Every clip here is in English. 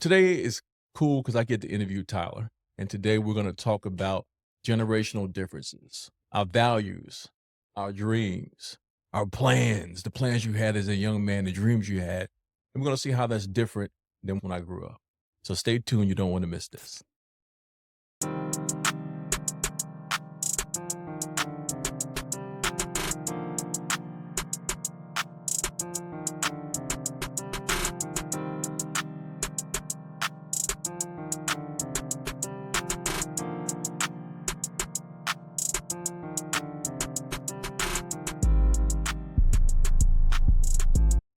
Today is cool because I get to interview Tyler. And today we're going to talk about generational differences, our values, our dreams, our plans, the plans you had as a young man, the dreams you had. And we're going to see how that's different than when I grew up. So stay tuned. You don't want to miss this.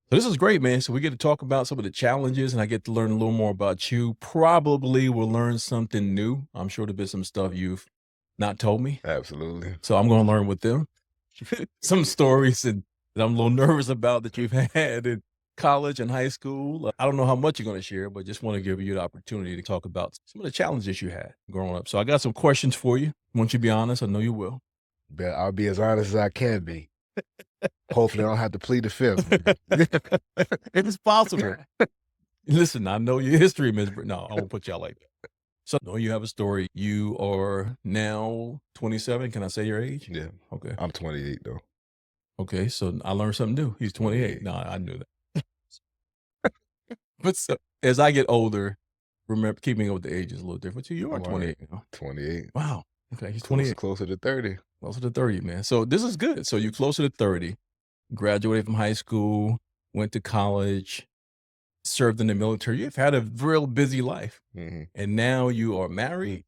So this is great, man. So we get to talk about some of the challenges and I get to learn a little more about you. Probably will learn something new. I'm sure there'll be some stuff you've not told me. Absolutely. So I'm going to learn with them. Some stories that I'm a little nervous about that you've had in college and high school. I don't know how much you're going to share, but just want to give you the opportunity to talk about some of the challenges you had growing up. So I got some questions for you. Won't you be honest? I know you will. But I'll be as honest as I can be. Hopefully, I don't have to plead the fifth. It's possible. Listen, I know your history, Ms. No, I won't put y'all like that. So I know you have a story. You are now 27. Can I say your age? Yeah, Okay. I'm 28 though. Okay. So I learned something new. He's 28. No, I knew that. But so, as I get older, remember keeping up with the age is a little different too. You are 28 now. 28. Wow. Okay. He's 28. Closer to 30. Closer to 30, man. So this is good. So you're closer to 30, graduated from high school, went to college, served in the military. You've had a real busy life. hmm And now you are married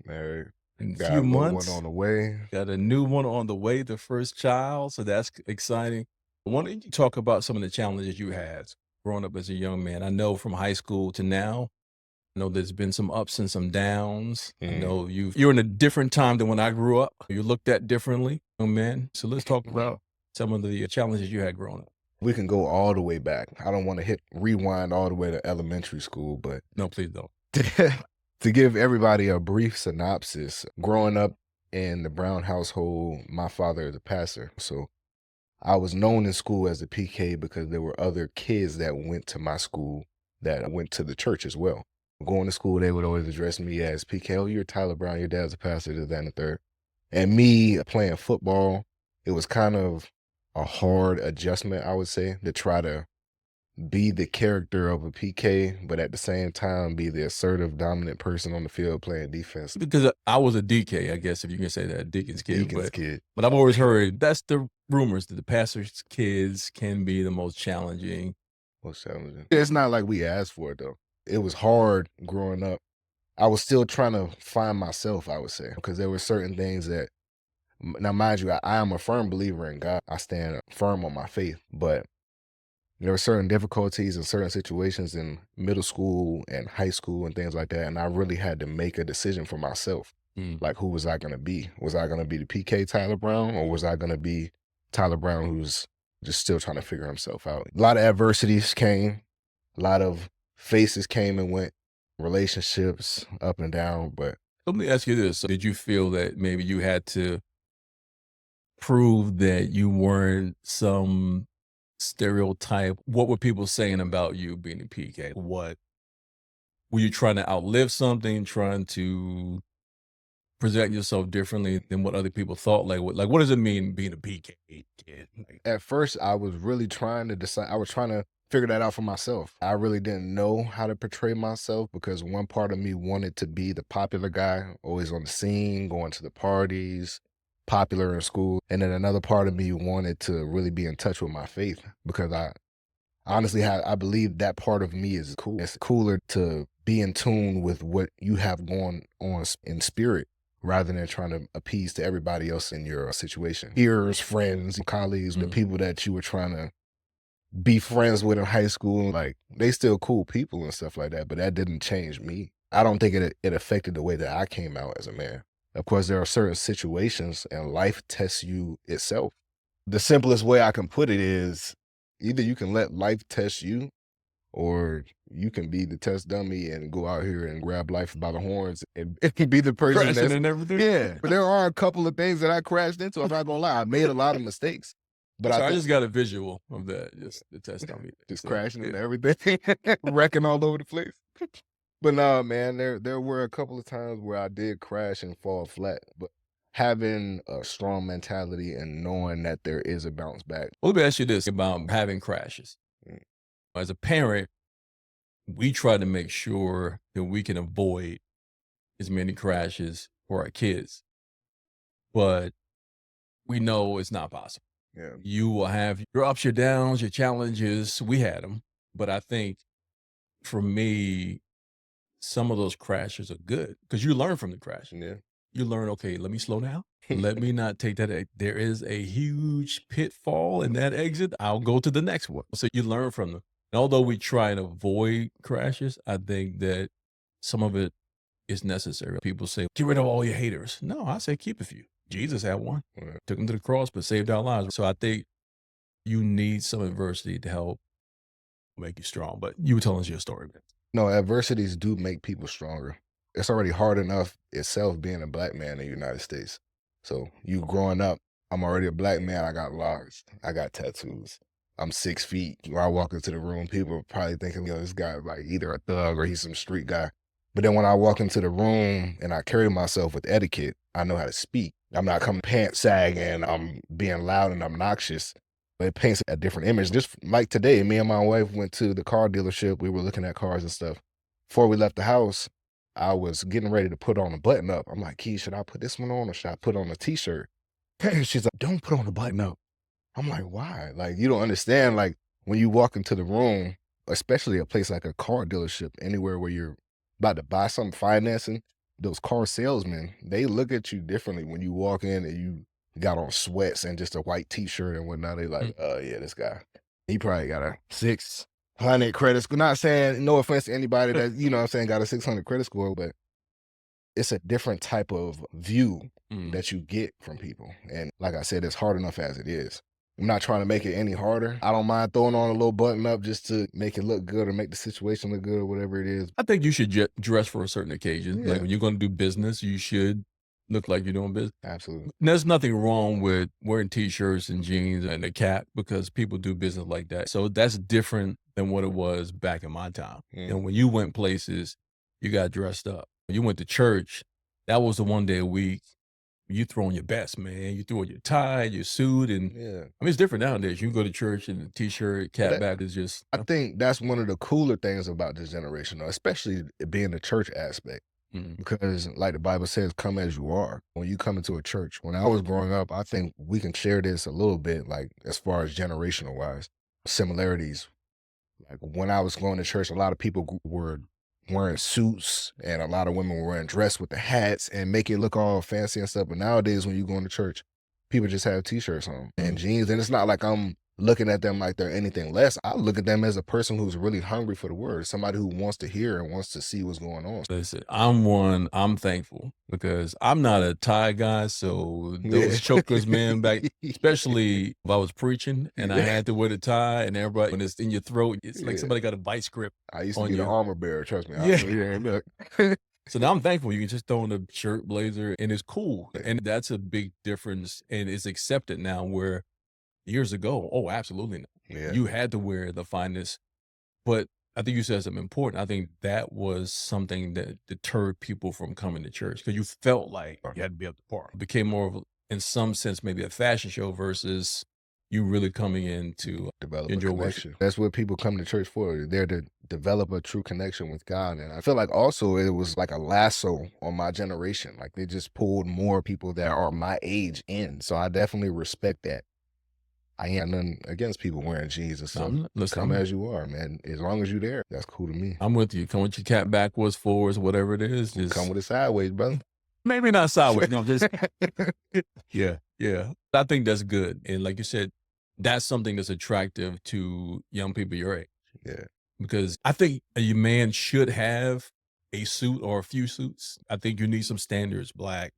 Married. in a Got few a little months. one on the way. Got a new one on the way, the first child. So that's exciting. Why don't you talk about some of the challenges you had growing up as a young man? I know from high school to now, I know there's been some ups and some downs. I Mhm. know you're in a different time than when I grew up. You're looked at differently, young man. So let's talk about some of the challenges you had growing up. We can go all the way back. I don't want to rewind all the way to elementary school, but No, please don't. to give everybody a brief synopsis, growing up in the Brown household, my father is a pastor. So I was known in school as a PK because there were other kids that went to my school that went to the church as well. Going to school, they would always address me as PK. Oh, you're Tyler Brown. Your dad's a pastor, this, that, and the third. And me playing football, it was kind of a hard adjustment, I would say, to try to be the character of a PK, but at the same time be the assertive, dominant person on the field playing defense. Because I was a DK, I guess, if you can say that, Deacon's kid. Deacon's kid. But I've always heard that's the rumors that the pastor's kids can be the most challenging. Most challenging. It's not like we asked for it though. It was hard growing up. I was still trying to find myself, I would say, because there were certain things that, now mind you, I am a firm believer in God. I stand firm on my faith, but there were certain difficulties and certain situations in middle school and high school and things like that. And I really had to make a decision for myself. Like, who was I going to be? Was I going to be the PK Tyler Brown, or was I going to be Tyler Brown who's just still trying to figure himself out? A lot of adversities came, a lot of faces came and went, relationships up and down, but Let me ask you this. Did you feel that maybe you had to prove that you weren't some stereotype? What were people saying about you being a PK? What were you trying to outlive something, trying to present yourself differently than what other people thought? What does it mean being a PK kid? at first I was really trying to decide. I was trying to figure that out for myself. I really didn't know how to portray myself because one part of me wanted to be the popular guy, always on the scene, going to the parties, popular in school. And then another part of me wanted to really be in touch with my faith because I honestly I believe that part of me is cool. It's cooler to be in tune with what you have going on in spirit rather than trying to appease to everybody else in your situation. Peers, friends, colleagues, the people that you were trying to be friends with in high school, like they still cool people and stuff like that, but that didn't change me. I don't think it affected the way that I came out as a man. Of course, there are certain situations and life tests you itself. The simplest way I can put it is either you can let life test you or you can be the test dummy and go out here and grab life by the horns and be the person Crashing that's, and everything. yeah. But there are a couple of things that I crashed into. I'm not gonna lie. I made a lot of mistakes. But I Sorry, I think just got a visual of that, just to test on me. just So, crashing yeah. and everything, wrecking all over the place. But nah, man, there were a couple of times where I did crash and fall flat, but having a strong mentality and knowing that there is a bounce back. Well, let me ask you this about having crashes. Mm, As a parent, we try to make sure that we can avoid as many crashes for our kids, but we know it's not possible. yeah, You will have your ups, your downs, your challenges. We had them, but I think for me, some of those crashes are good because you learn from the crash. yeah. You learn, okay, let me slow down. Let me not take that. There is a huge pitfall in that exit. I'll go to the next one. So you learn from them. And although we try and avoid crashes, I think that some of it is necessary. People say, get rid of all your haters. No, I say keep a few. Jesus had one, Yeah. took him to the cross, but saved our lives. So I think you need some adversity to help make you strong. But you were telling us your story, man. No, adversities do make people stronger. It's already hard enough itself being a black man in the United States. So you growing up, I'm already a black man. I got locks. I got tattoos. I'm 6 feet. When I walk into the room, people are probably thinking, this guy like either a thug or he's some street guy. But then when I walk into the room and I carry myself with etiquette, I know how to speak. I'm not coming pants sagging. I'm being loud and obnoxious. But it paints a different image. Just like today, me and my wife went to the car dealership. We were looking at cars and stuff. Before we left the house, I was getting ready to put on a button up. I'm like, Key, should I put this one on or should I put on a t-shirt? She's like, don't put on a button up. I'm like, why? Like, you don't understand. Like, when you walk into the room, especially a place like a car dealership, anywhere where you're about to buy something financing, those car salesmen, they look at you differently when you walk in and you got on sweats and just a white t-shirt and whatnot. They like, oh yeah, this guy, he probably got a 600 credit score. Not saying, no offense to anybody that, what I'm saying, got a 600 credit score, but it's a different type of view that you get from people. And like I said, it's hard enough as it is. I'm not trying to make it any harder. I don't mind throwing on a little button up just to make it look good or make the situation look good or whatever it is. I think you should dress for a certain occasion. Yeah. Like when you're going to do business, you should look like you're doing business. Absolutely. There's nothing wrong with wearing t-shirts and jeans and a cap because people do business like that. So that's different than what it was back in my time. And when you went places, you got dressed up. When you went to church, that was the one day a week. You throw on your best, man. You throw on your tie, your suit, and Yeah. I mean it's different nowadays. You can go to church and a t-shirt, cap back is just. I think that's one of the cooler things about this generation, though, especially it being the church aspect. Because like the Bible says, come as you are. When you come into a church, when I was growing up, I think we can share this a little bit, like as far as generational wise, similarities. Like when I was going to church, a lot of people were wearing suits and a lot of women were wearing dress with the hats and make it look all fancy and stuff. But nowadays when you go into church, people just have t-shirts on and jeans. And it's not like I'm looking at them like they're anything less. I look at them as a person who's really hungry for the word, somebody who wants to hear and wants to see what's going on. Listen, I'm thankful because I'm not a tie guy. So those chokers, man, back, especially if I was preaching and I had to wear the tie and everybody, when it's in your throat, it's like somebody got a vice grip. I used to be the armor bearer, trust me. Look. So now I'm thankful you can just throw on a shirt, blazer, and it's cool. And that's a big difference. And it's accepted now where years ago, oh, absolutely not. Yeah. You had to wear the finest. But I think you said something important. I think that was something that deterred people from coming to church because you felt like you had to be up to par. It became more of, in some sense, maybe a fashion show versus you really coming in to develop enjoy a connection. That's what people come to church for. They're there to develop a true connection with God. And I feel like also it was like a lasso on my generation. Like they just pulled more people that are my age in. So I definitely respect that. I ain't nothing against people wearing jeans and stuff. Come as you are, man. As long as you're there, that's cool to me. I'm with you. Come with your cap backwards, forwards, whatever it is. Just come with it sideways, brother. Maybe not sideways. No, just yeah. I think that's good. And like you said, that's something that's attractive to young people your age. Yeah. Because I think a man should have a suit or a few suits. I think you need some standards, black,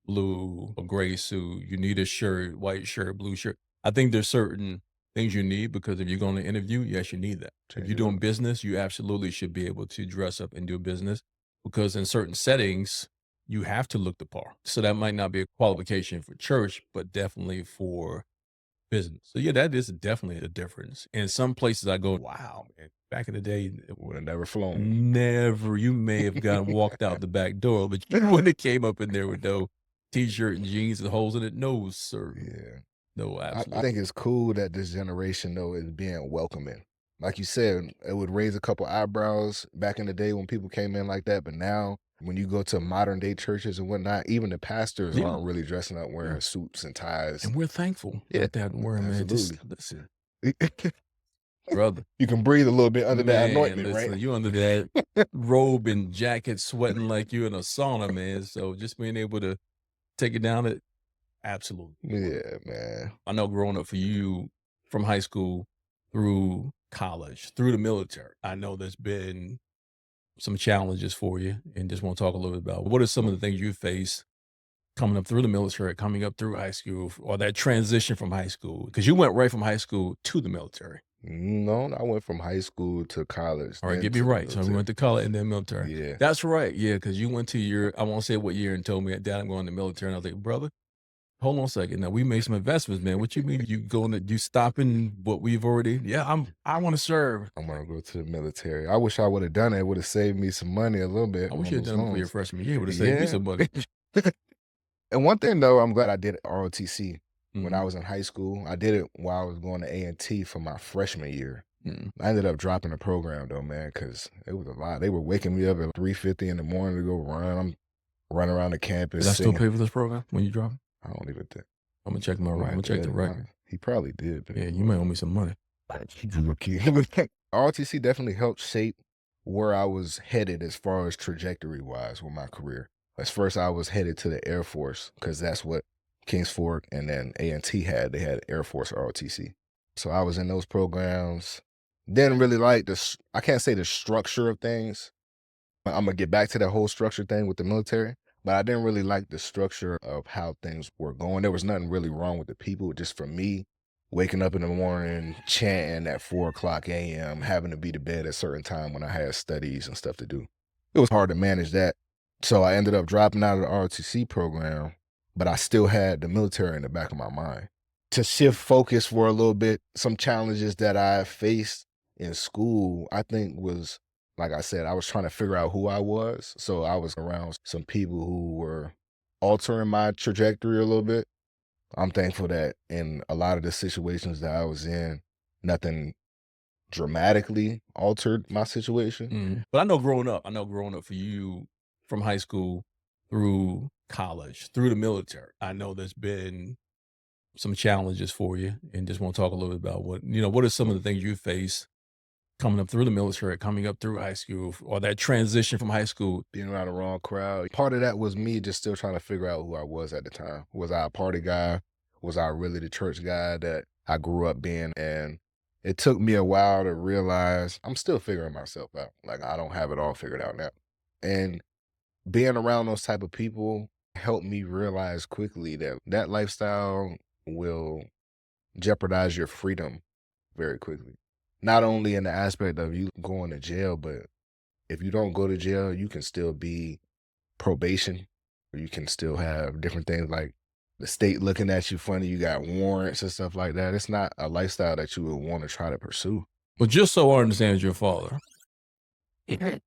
blue, a gray suit. You need a shirt, white shirt, blue shirt. I think there's certain things you need because if you're going to interview, yes, you need that. If you're doing business, you absolutely should be able to dress up and do business because in certain settings, you have to look the part. So that might not be a qualification for church, but definitely for business. So yeah, that is definitely a difference. And some places I go, wow, man, back in the day, Would have never flown. never, you may have gotten walked out the back door, but you wouldn't have came up in there with no t-shirt and jeans and holes in it. No, sir. Yeah. No, I absolutely. think it's cool that this generation though is being welcoming. Like you said, it would raise a couple eyebrows back in the day when people came in like that. But now when you go to modern day churches and whatnot, even the pastors Yeah. aren't really dressing up Yeah. wearing suits and ties. And we're thankful Yeah, that that word, man. Just absolutely. listen, brother. You can breathe a little bit under that Man, anointment, listen, right? you under that robe and jacket sweating like you in a sauna, man. So just being able to take it down, it absolutely. Yeah, man. I know growing up for you from high school through college, through the military, I know there's been some challenges for you and just want to talk a little bit about what are some of the things you faced coming up through the military, coming up through high school, or that transition from high school? Because you went right from high school to the military. No, I went from high school to college, All right, then get me to the right. So we military. went to college and then military. Yeah. That's right. Yeah, because you went to your, I won't say what year, and told me, Dad, I'm going to the military. And I was like, brother, hold on a second. Now we made some investments, man. What you mean you going to, you stopping what we've already? Yeah, I want to serve. I'm gonna go to the military. I wish I would have done it. It would have saved me some money a little bit I wish on you had those done it for your loans. freshman year. Would have saved me Yeah. some money. And one thing though, I'm glad I did ROTC when I Mhm, was in high school. I did it while I was going to A&T for my freshman year. mhm. I ended up dropping the program though, man, because it was a lot. They were waking me up at 3:50 in the morning to go run. I'm running around the campus Did I still singing. pay for this program when you drop it? I don't even think I'm gonna check my my I'm gonna check the dad. record. He probably did, but Yeah, you may owe me some money. ROTC definitely helped shape where I was headed as far as trajectory wise with my career. As first, I was headed to the Air Force because that's what Kings Fork and then A&T had. They had Air Force ROTC. So I was in those programs. Didn't really like I can't say the structure of things. I'm gonna get back to that whole structure thing with the military, but I didn't really like the structure of how things were going. There was nothing really wrong with the people. Just for me, waking up in the morning, chanting at 4:00 a.m., having to be to bed at a certain time when I had studies and stuff to do. It was hard to manage that. So I ended up dropping out of the ROTC program, but I still had the military in the back of my mind. To shift focus for a little bit, some challenges that I faced in school, I think was like I said, I was trying to figure out who I was. So I was around some people who were altering my trajectory a little bit. I'm thankful that in a lot of the situations that I was in, nothing dramatically altered my situation. But I know growing up for you from high school through college, through the military, I know there's been some challenges for you and just want to talk a little bit about what are some of the things you face coming up through the military, coming up through high school, or that transition from high school. Being around the wrong crowd. Part of that was me just still trying to figure out who I was at the time. Was I a party guy? Was I really the church guy that I grew up being? And it took me a while to realize I'm still figuring myself out. Like I don't have it all figured out now. And being around those type of people helped me realize quickly that that lifestyle will jeopardize your freedom very quickly. Not only in the aspect of you going to jail, but if you don't go to jail, you can still be probation, or you can still have different things like the state looking at you funny, you got warrants and stuff like that. It's not a lifestyle that you would want to try to pursue. But just so I understand your father, and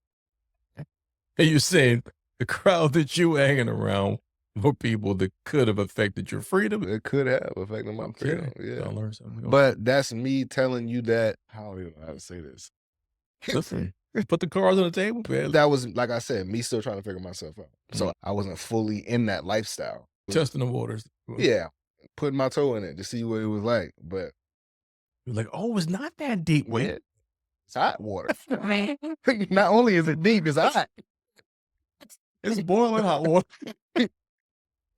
you're saying the crowd that you were hanging around were people that could have affected your freedom. It could have affected my freedom. Okay, Yeah. I learned something. Okay. But that's me telling you that, I don't even know how to say this. Listen, put the cards on the table, man. That was, like I said, me still trying to figure myself out. So I wasn't fully in that lifestyle. Testing the waters. Yeah. Putting my toe in it to see what it was like. But You're like, oh, it's not that deep. Wait, yeah, it's hot water. Not only is it deep, it's hot. it's boiling hot water.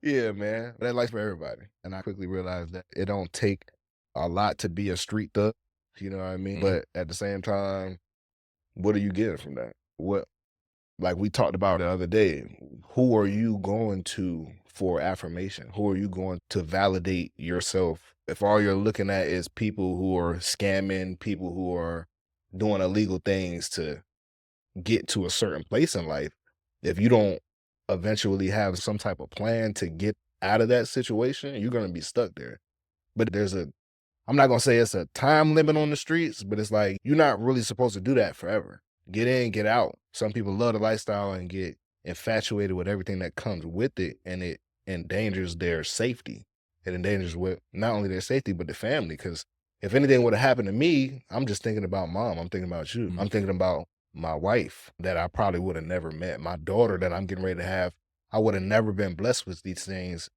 Yeah, man. That life's for everybody. And I quickly realized that it don't take a lot to be a street thug. You know what I mean? Mhm. But at the same time, what are you getting from that? What, like we talked about the other day, who are you going to for affirmation? Who are you going to validate yourself? If all you're looking at is people who are scamming, people who are doing illegal things to get to a certain place in life, if you don't eventually have some type of plan to get out of that situation, you're going to be stuck there. But there's a I'm not gonna say it's a time limit on the streets, but it's like you're not really supposed to do that forever. Get in, get out. Some people love the lifestyle and get infatuated with everything that comes with it, and it endangers their safety. It endangers with not only their safety but the family. Because if anything would have happened to me, I'm just thinking about mom. I'm thinking about you. I'm thinking about my wife that I probably would have never met. My daughter that I'm getting ready to have. I would have never been blessed with these things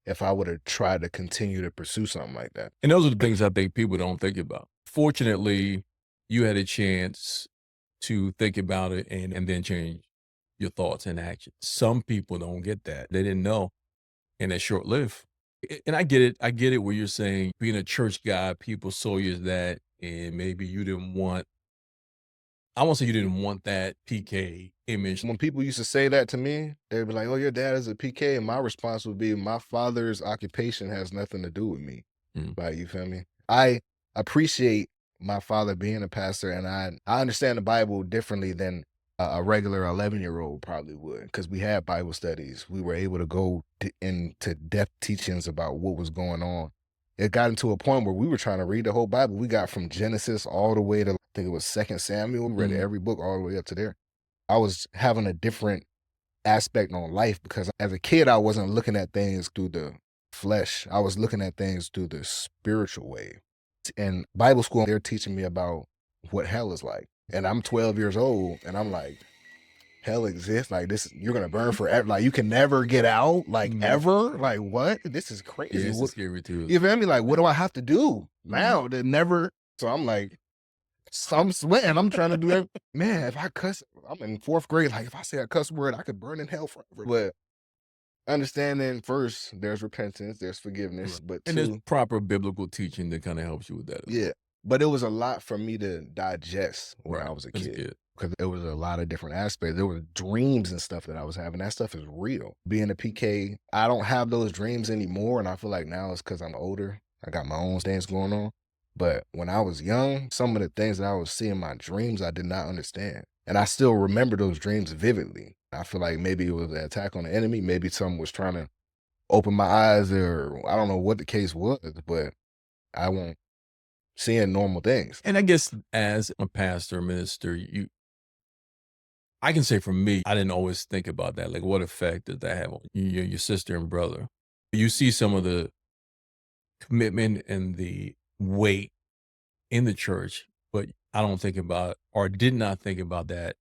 if I would have tried to continue to pursue something like that. And those are the things I think people don't think about. Fortunately, you had a chance to think about it and then change your thoughts and actions. Some people don't get that. They didn't know, and it's short lived. And I get it. I get it where you're saying being a church guy, people saw you as that, and maybe you didn't want, I won't say you didn't want that PK image. When people used to say that to me, they'd be like, "Oh, your dad is a PK," and my response would be, "My father's occupation has nothing to do with me." Mm. Like, you feel me? I appreciate my father being a pastor, and I understand the Bible differently than a regular 11-year-old probably would, because we had Bible studies. We were able to go into depth teachings about what was going on. It got into a point where we were trying to read the whole Bible. We got from Genesis all the way to, I think it was 2nd Samuel. We read Mhm. every book all the way up to there. I was having a different aspect on life because as a kid, I wasn't looking at things through the flesh. I was looking at things through the spiritual way. In Bible school, they're teaching me about what hell is like. And I'm 12 years old and I'm like, hell exists? Like this, you're gonna burn forever. Like you can never get out, like Mhm. ever. Like what? This is Yeah, crazy. it's What, scary too. you feel me? Like, what do I have to do now to never? So I'm like, so I'm sweating. I'm trying to do that. Man, if I cuss, I'm in 4th grade. Like, if I say a cuss word, I could burn in hell forever. But understanding first, there's repentance, there's forgiveness. Right. But And there's 2, proper biblical teaching that kind of helps you with that as well. yeah. But it was a lot for me to digest when I Right. was a As a kid. kid. Because there was a lot of different aspects. There were dreams and stuff that I was having. That stuff is real. Being a PK, I don't have those dreams anymore. And I feel like now it's because I'm older. I got my own things going on. But when I was young, some of the things that I was seeing in my dreams, I did not understand. And I still remember those dreams vividly. I feel like maybe it was an attack on the enemy. Maybe someone was trying to open my eyes, or I don't know what the case was, but I won't seeing normal things. And I guess as a pastor, minister, I can say for me, I didn't always think about that. Like, what effect does that have on your sister and brother? You see some of the commitment and the weight in the church, but I don't think about or did not think about that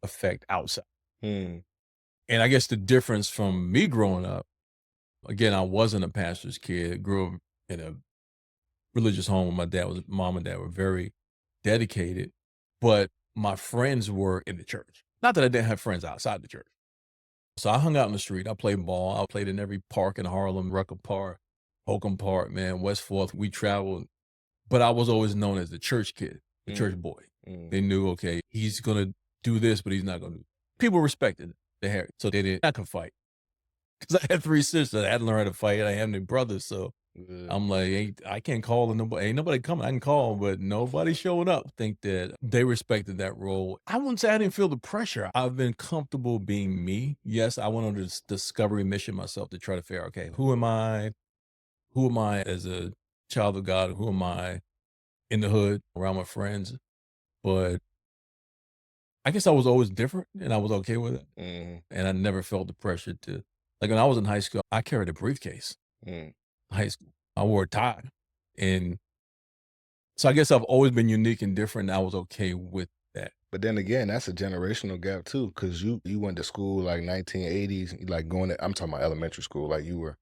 effect outside. Hmm. And I guess the difference from me growing up, again, I wasn't a pastor's kid. Grew up in a religious home. Mom and dad were very dedicated, but my friends were in the church. Not that I didn't have friends outside the church. So I hung out in the street. I played ball. I played in every park in Harlem, Rucker Park, Holcomb Park, man, West Fourth. We traveled, but I was always known as the church kid, the church boy. Mm. They knew, okay, he's gonna do this, but he's not gonna do. People respected the hair, so they didn't. I could fight because I had 3 sisters. I had to learn how to fight. I had any brothers, so Yeah. I'm like, I can't call on nobody. Ain't nobody coming. I can call, but nobody showing up. Think that they respected that role. I wouldn't say I didn't feel the pressure. I've been comfortable being me. Yes, I went on this discovery mission myself to try to figure out, okay, who am I? Who am I as a child of God? Who am I in the hood around my friends? But I guess I was always different and I was okay with it. Mhm. And I never felt the pressure to, like when I was in high school, I carried a briefcase. Mm. High school. I wore a tie. And so I guess I've always been unique and different, and I was okay with that. But then again, that's a generational gap too, because you went to school like 1980s, like going to, I'm talking about elementary school, like you were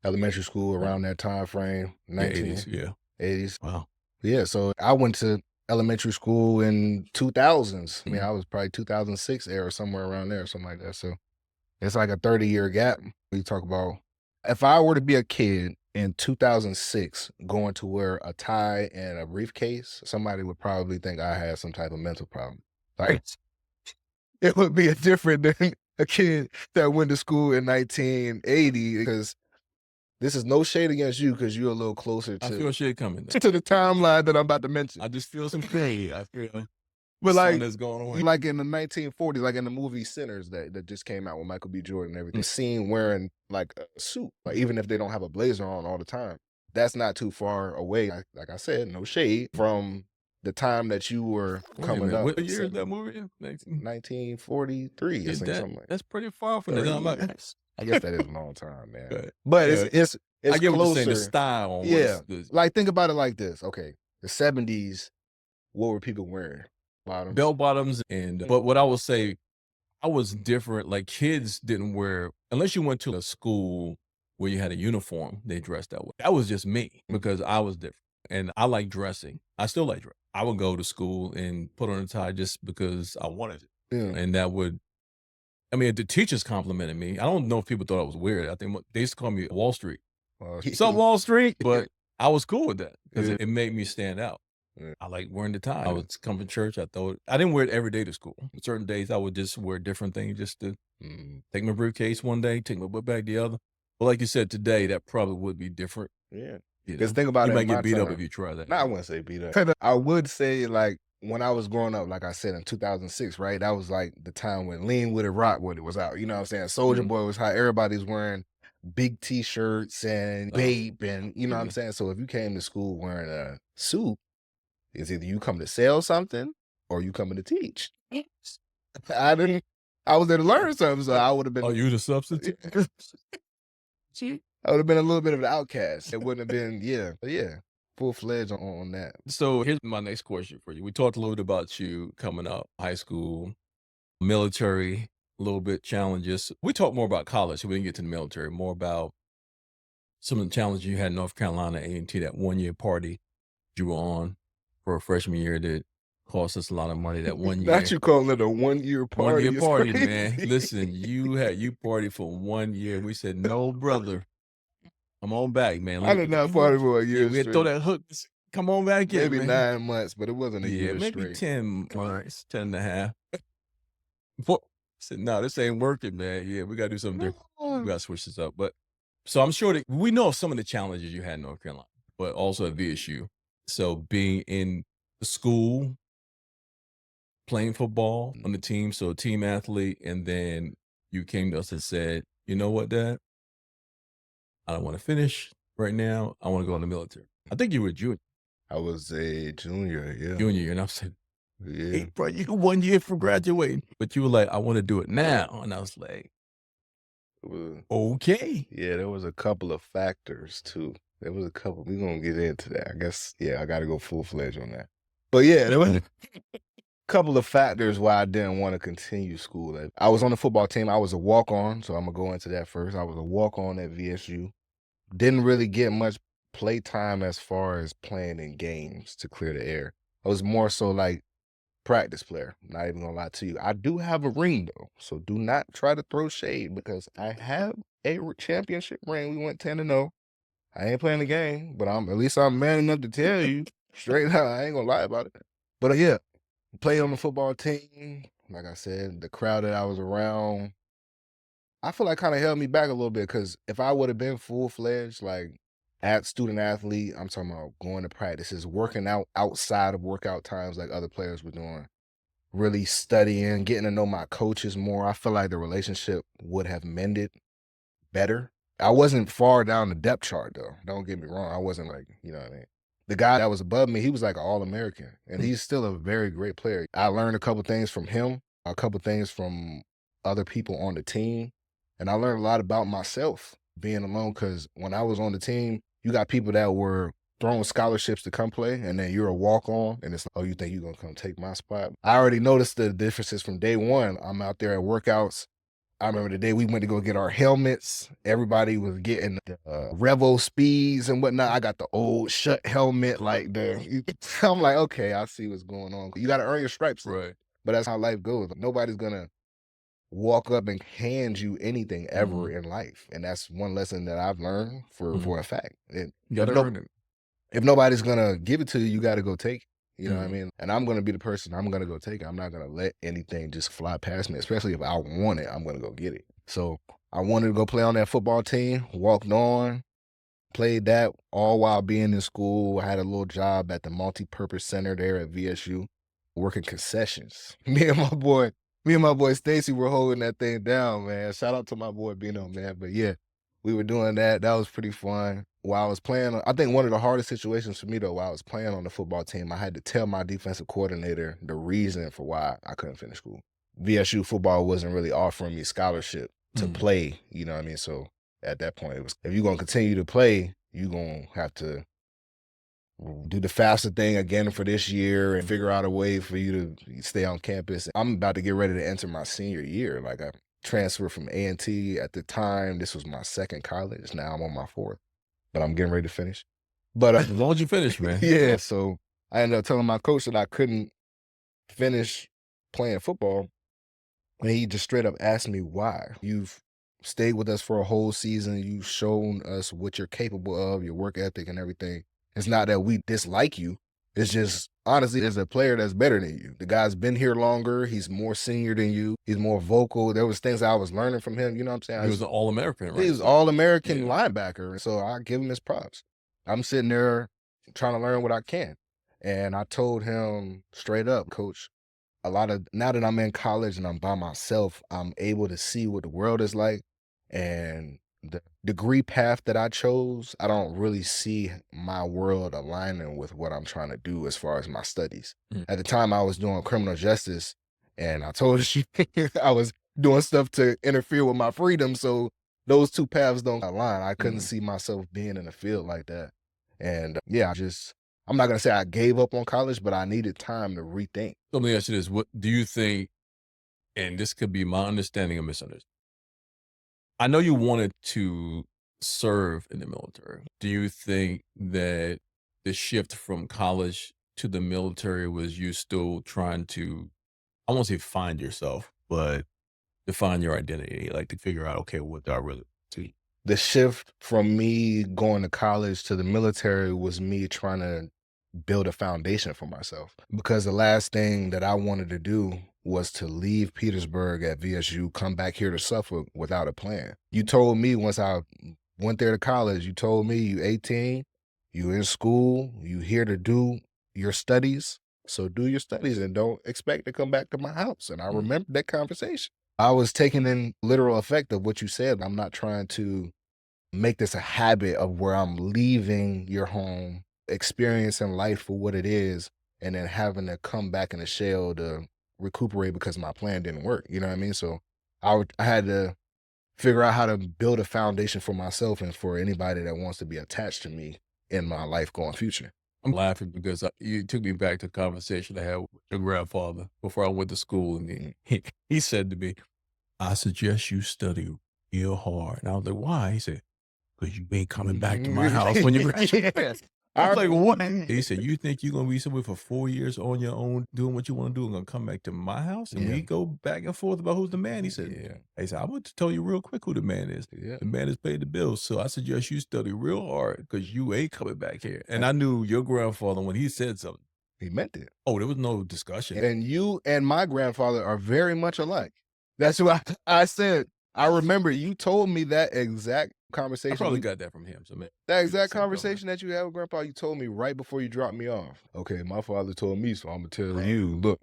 elementary school Right. around that time frame, Yeah, 80s, yeah. 1980s. Wow. Yeah, so I went to elementary school in 2000s. I mean, Mhm. I was probably 2006 era, somewhere around there, something like that. So it's like a 30-year gap. We talk about if I were to be a kid in 2006 going to wear a tie and a briefcase, somebody would probably think I had some type of mental problem. Like it would be a different than a kid that went to school in 1980, because this is no shade against you because you're a little closer I to feel shit coming though. to the timeline that I'm about to mention. I just feel some pain. I feel But something like that's going on. like in the 1940s, like in the movie Sinners that just came out with Michael B. Jordan and everything, seen wearing like a suit, like even if they don't have a blazer on all the time. that's not too far away. Like I said, no shade from the time that you were Wait a coming minute. up. What year is that movie? 1943, I Is think something like that's pretty far from the 30 time years. I guess that is a long time, man. Right. But Yeah. I it's get what you're saying. The closer. style Yeah. was the Like think about it like this. Okay. The 70s, what were people wearing? Bottoms. bell bottoms but what I will say, I was different. Like kids didn't wear unless you went to a school where you had a uniform, they dressed that way. That was just me because I was different. And I like dressing. I still like dress. I would go to school and put on a tie just because I wanted it. Yeah. And that would I mean, the teachers complimented me. I don't know if people thought I was weird. I think they used to call me Wall Street. Some Wall Street, but I was cool with that because Yeah. it made me stand out. Yeah. I like wearing the tie. I would come to church. I didn't wear it every day to school. Certain days I would just wear different things just to take my briefcase one day, take my book bag the other. But like you said, today that probably would be different. Yeah. You Because know? think about You it. might in my get beat up time- if you try that. No, I wouldn't say beat up. I would say like when I was growing up, like I said in 2006, right? That was like the time when Lean With It, Rock With It was out. You know what I'm saying? Soldier Mhm. Boy was how everybody's wearing big t-shirts and Bape and you know what I'm Mhm. saying? So if you came to school wearing a suit, it's either you come to sell something or you coming to teach. I was there to learn something, so I would have been Oh, you the substitute? I would have been a little bit of an outcast. It wouldn't have been, but full-fledged on that. So here's my next question for you. We talked a little bit about you coming up, high school, military, a little bit challenges. We talked more about college, so we didn't get to the military, more about some of the challenges you had in North Carolina A&T, that 1-year party you were on for a freshman year that cost us a lot of money, that 1 year. Not you calling it a 1-year party. 1-year is party, crazy. man. Listen, you partied for 1 year. We said, no, brother. Come on back, man. I did not party for a year We had to throw straight. that hook. Come on back in, Maybe man. 9 months, but it wasn't a year Maybe straight. 10 months, 10 and a half. I said, no, this ain't working, man. Yeah, we got to do something different. We got to switch this up. But so I'm sure that we know some of the challenges you had in North Carolina, but also at VSU. So being in the school, playing football on the team, so a team athlete, and then you came to us and said, you know what, Dad? I don't want to finish right now. I want to go in the military. I think you were a junior. I was a junior, yeah. Junior, and I said, Yeah. hey, bro, you 1 year from graduating. But you were like, I want to do it now. And I was like, It was- okay. Yeah, there was a couple of factors too. There was a couple. We're gonna get into that. I guess, I gotta go full-fledged on that. But yeah, there was a couple of factors why I didn't want to continue school. Like, I was on the football team. I was a walk-on, so I'm gonna go into that first. I was a walk-on at VSU. Didn't really get much play time as far as playing in games to clear the air. I was more so like practice player. I'm not even gonna lie to you. I do have a ring though, so do not try to throw shade because I have a championship ring. We went 10-0. I ain't playing the game, but at least I'm man enough to tell you straight out. I ain't gonna lie about it. But yeah, played on the football team. Like I said, the crowd that I was around, I feel like kind of held me back a little bit because if I would have been full-fledged, like student athlete, I'm talking about going to practices, working out outside of workout times like other players were doing, really studying, getting to know my coaches more, I feel like the relationship would have mended better. I wasn't far down the depth chart though. Don't get me wrong. I wasn't like, you know what I mean? The guy that was above me, he was like an All-American, and he's still a very great player. I learned a couple things from him, a couple things from other people on the team, and I learned a lot about myself being alone because when I was on the team, you got people that were throwing scholarships to come play, and then you're a walk-on, and it's like, oh, you think you're going to come take my spot? I already noticed the differences from day one. I'm out there at workouts. I remember the day we went to go get our helmets. Everybody was getting the Revo Speeds and whatnot. I got the old Shut helmet, like I'm like, okay, I see what's going on. You got to earn your stripes. Right. But that's how life goes. Nobody's going to walk up and hand you anything ever in life. And that's one lesson that I've learned for a fact. You got to earn it. If nobody's going to give it to you, you got to go take it. You know what I mean? And I'm going to be the person, I'm going to go take it. I'm not going to let anything just fly past me, especially if I want it, I'm going to go get it. So I wanted to go play on that football team, walked on, played that all while being in school. I had a little job at the multi-purpose center there at VSU, working concessions. Me and my boy Stacy were holding that thing down, man. Shout out to my boy Bino, man. But yeah, We were doing that. That was pretty fun. While I was playing, I think one of the hardest situations for me though, while I was playing on the football team, I had to tell my defensive coordinator the reason for why I couldn't finish school. VSU football wasn't really offering me scholarship to Mm. play, you know what I mean? So at that point, it was if you're gonna continue to play, you're gonna have to do the FAFSA thing again for this year and figure out a way for you to stay on campus. I'm about to get ready to enter my senior year. Like I transferred from A&T at the time. This was my second college. Now I'm on my fourth, but I'm getting ready to finish. But As long as you finish, man. yeah, so I ended up telling my coach that I couldn't finish playing football. And he just straight up asked me why. You've stayed with us for a whole season. You've shown us what you're capable of, your work ethic and everything. It's not that we dislike you. It's just honestly, there's a player that's better than you. The guy's been here longer. He's more senior than you. He's more vocal. There was things I was learning from him. You know what I'm saying? He was an All-American, He right? was All-American Yeah. linebacker. So I give him his props. I'm sitting there trying to learn what I can. And I told him straight up, coach, a lot of now that I'm in college and I'm by myself, I'm able to see what the world is like. And the degree path that I chose, I don't really see my world aligning with what I'm trying to do as far as my studies. Mm. At the time, I was doing criminal justice, and I told you I was doing stuff to interfere with my freedom. So those two paths don't align. I couldn't Mhm. see myself being in a field like that. And yeah, I'm not gonna say I gave up on college, but I needed time to rethink. Let me ask you this: what do you think? And this could be my understanding or misunderstanding. I know you wanted to serve in the military. Do you think that the shift from college to the military was you still trying to, I won't say find yourself, but define your identity, like to figure out, okay, what do I really see? The shift from me going to college to the military was me trying to build a foundation for myself because the last thing that I wanted to do was to leave Petersburg at VSU, come back here to Suffolk without a plan. You told me once I went there to college, you told me you 18, you in school, you here to do your studies. So do your studies and don't expect to come back to my house. And I Mm. remember that conversation. I was taking in literal effect of what you said. I'm not trying to make this a habit of where I'm leaving your home, experiencing life for what it is, and then having to come back in a shell to recuperate because my plan didn't work. You know what I mean? So I had to figure out how to build a foundation for myself and for anybody that wants to be attached to me in my life going future. I'm laughing because you took me back to a conversation I had with your grandfather before I went to school. And he said to me, I suggest you study real hard. And I was like, why? He said, because you ain't coming back to my house when you graduate. I was like, what? He said, you think you're going to be somewhere for 4 years on your own, doing what you want to do, and going to come back to my house? And Yeah. we go back and forth about who's the man. He said, Yeah. he said, I'm going to tell you real quick who the man is. Yeah. The man has paid the bills. So I suggest you study real hard because you ain't coming back here. And I knew your grandfather, when he said something, He meant it. oh, there was no discussion. And you and my grandfather are very much alike. That's why I said, I remember you told me that exact I conversation. probably got that from him. So man, That exact same comment. conversation that you had with grandpa, you told me right before you dropped me off. Okay, my father told me, so I'm gonna tell you, look,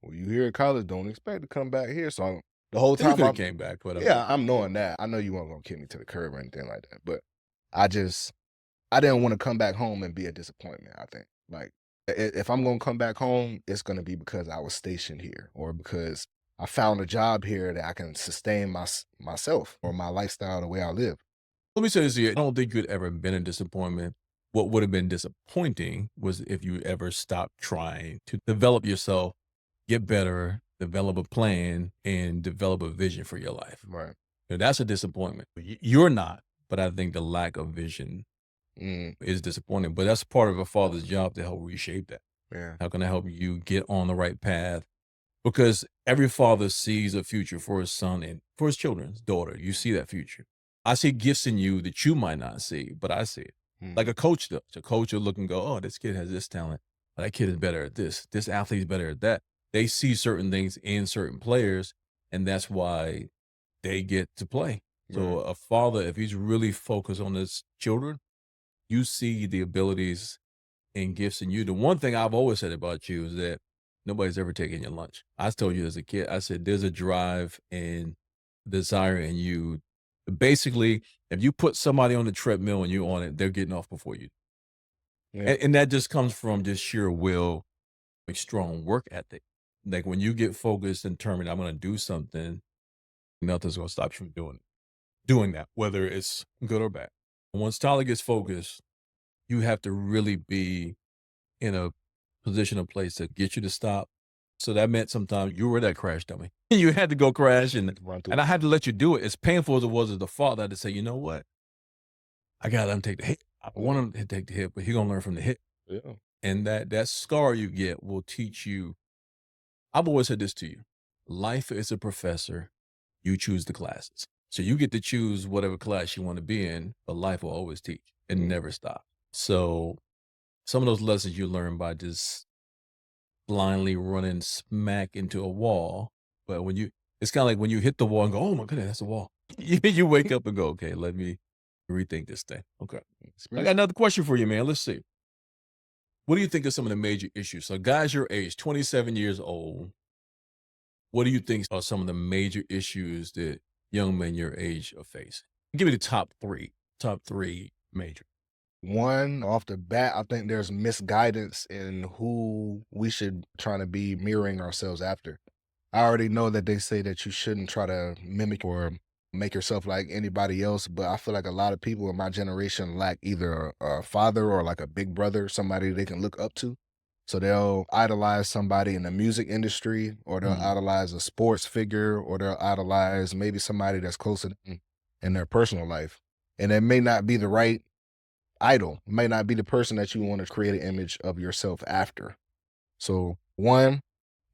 when you here at college, don't expect to come back here. So the whole You time could I'm have came back, but yeah, I'm knowing that. I know you weren't gonna kick me to the curb or anything like that. But I didn't want to come back home and be a disappointment, I think. Like if I'm gonna come back home, it's gonna be because I was stationed here or because I found a job here that I can sustain myself or my lifestyle the way I live. let me say this here. I don't think you'd ever been a disappointment. What would have been disappointing was if you ever stopped trying to develop yourself, get better, develop a plan, and develop a vision for your life. Right. Now, that's a disappointment. You're not, but I think the lack of vision Mm, is disappointing. But that's part of a father's job to help reshape that. yeah. How can I help you get on the right path? Because every father sees a future for his son and for his children, his daughter. You see that future. I see gifts in you that you might not see, but I see it. Mm, Like a coach does. A coach will look and go, oh, this kid has this talent. Or that kid is better at this. This athlete is better at that. They see certain things in certain players, and that's why they get to play. So right. a father, if he's really focused on his children, you see the abilities and gifts in you. The one thing I've always said about you is that nobody's ever taken your lunch. I told you as a kid, I said, there's a drive and desire in you Basically, if you put somebody on the treadmill and you're on it, they're getting off before you. Yeah. And that just comes from just sheer will, a strong work ethic. Like when you get focused and determined, I'm going to do something, nothing's going to stop you from doing that, whether it's good or bad. Once Tyler gets focused, you have to really be in a position or place to get you to stop. So that meant sometimes you were that crash dummy. You had to go crash, and Run through. and I had to let you do it. As painful as it was as the father, I had to say, you know what? I gotta let him take the hit. I want him to take the hit, but he gonna learn from the hit. Yeah. And that scar you get will teach you. I've always said this to you. Life is a professor. You choose the classes. So you get to choose whatever class you want to be in, but life will always teach and never stop. So some of those lessons you learn by just blindly running smack into a wall. But it's kind of like when you hit the wall and go, oh my goodness, that's a wall. You wake up and go, okay, let me rethink this thing. Okay. I got another question for you, man. Let's see. What do you think are some of the major issues? So guys your age, 27 years old, what do you think are some of the major issues that young men your age are facing? Give me the top three major. One, off the bat, I think there's misguidance in who we should try to be mirroring ourselves after. I already know that they say that you shouldn't try to mimic or make yourself like anybody else, but I feel like a lot of people in my generation lack either a father or like a big brother, somebody they can look up to. So they'll idolize somebody in the music industry, or they'll Mm. idolize a sports figure, or they'll idolize maybe somebody that's closer to them in their personal life. And it may not be the right idol, it may not be the person that you want to create an image of yourself after. So one,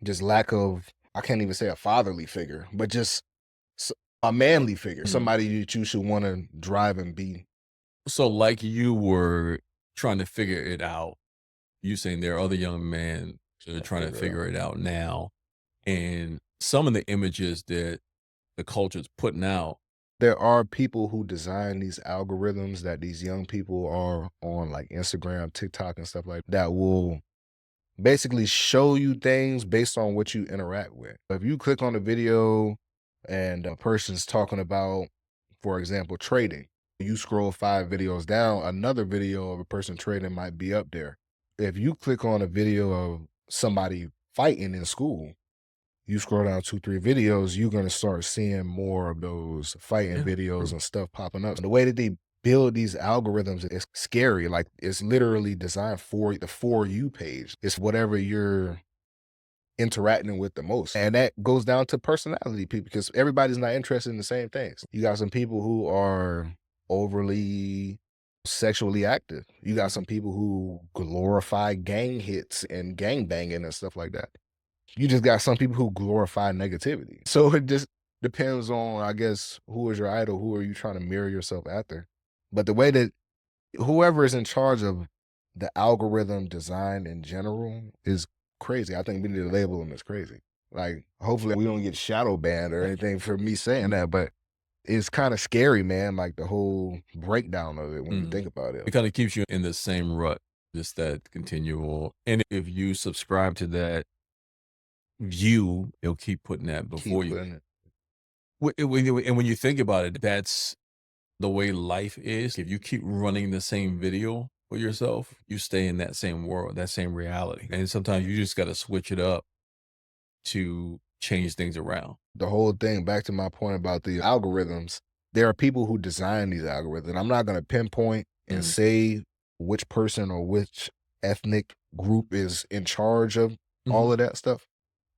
just lack of, I can't even say a fatherly figure, but just a manly figure, Mm. somebody that you should want to drive and be. So like you were trying to figure it out, you saying there are other young men that are trying to figure it out now. And some of the images that the culture's putting out. There are people who design these algorithms that these young people are on, like Instagram, TikTok, and stuff like that will basically show you things based on what you interact with. If you click on a video and a person's talking about, for example, trading, you scroll 5 videos down, another video of a person trading might be up there. If you click on a video of somebody fighting in school, you scroll down 2, 3 videos, you're gonna start seeing more of those fighting Yeah, videos true. and stuff popping up. The way that they build these algorithms is scary. Like it's literally designed for the For You page. It's whatever you're interacting with the most. And that goes down to personality people because everybody's not interested in the same things. You got some people who are overly sexually active. You got some people who glorify gang hits and gang banging and stuff like that. You just got some people who glorify negativity. So it just depends on, I guess, who is your idol, who are you trying to mirror yourself after. But the way that whoever is in charge of the algorithm design in general is crazy. I think we need to label them as crazy. Like, hopefully we don't get shadow banned or anything for me saying that, but it's kind of scary, man, like the whole breakdown of it when you think about It it. kind of keeps you in the same rut, just that continual. And if you subscribe to that view, it'll keep putting that before Keep you. putting it. And when you think about it, that's the way life is. If you keep running the same video for yourself, you stay in that same world, that same reality. And sometimes you just got to switch it up to change things around. The whole thing, back to my point about the algorithms, there are people who design these algorithms. I'm not going to pinpoint and Mm. say which person or which ethnic group is in charge of Mhm. all of that stuff,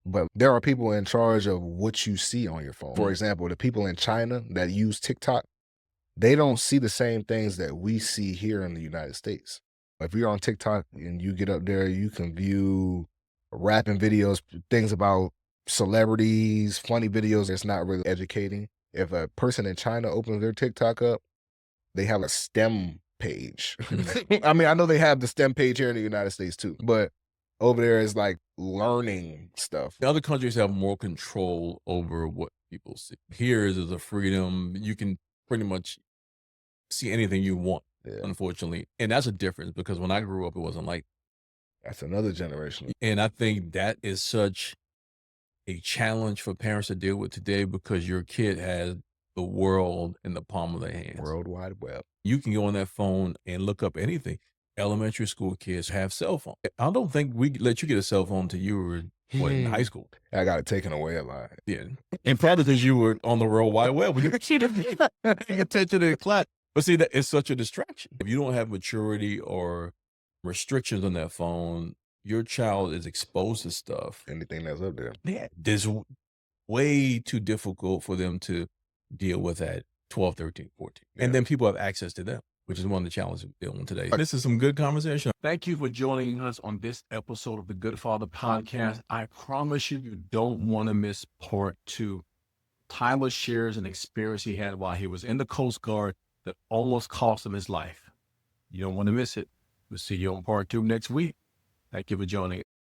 but there are people in charge of what you see on your phone. For Mm. example, the people in China that use TikTok, they don't see the same things that we see here in the United States. If you're on TikTok and you get up there, you can view rapping videos, things about celebrities, funny videos that's not really educating. If a person in China opens their TikTok up, they have a STEM page. I mean, I know they have the STEM page here in the United States too, but over there is like learning stuff. The other countries have more control over what people see. Here is a freedom. You can pretty much see anything you want, Yeah, unfortunately. And that's a difference because when I grew up, it wasn't like. that's another generation. And I think that is such a challenge for parents to deal with today because your kid has the world in the palm of their hands. World Wide Web. You can go on that phone and look up anything. Elementary school kids have cell phones. I don't think we let you get a cell phone till you were in high school. I got it taken away a lot. Yeah. And probably because you were on the World Wide Web when you were paying attention to the class. But see, that it's such a distraction. If you don't have maturity or restrictions on that phone, your child is exposed to stuff. Anything that's up there. Yeah. It's way too difficult for them to deal with at 12, 13, 14. Yeah. And then people have access to them, which is one of the challenges we're dealing with today. This is some good conversation. Thank you for joining us on this episode of the Good Father Podcast. I promise you, you don't want to miss part 2. Tyler shares an experience he had while he was in the Coast Guard that almost cost him his life. You don't want to miss it. We'll see you on part 2 next week. Thank you for joining us.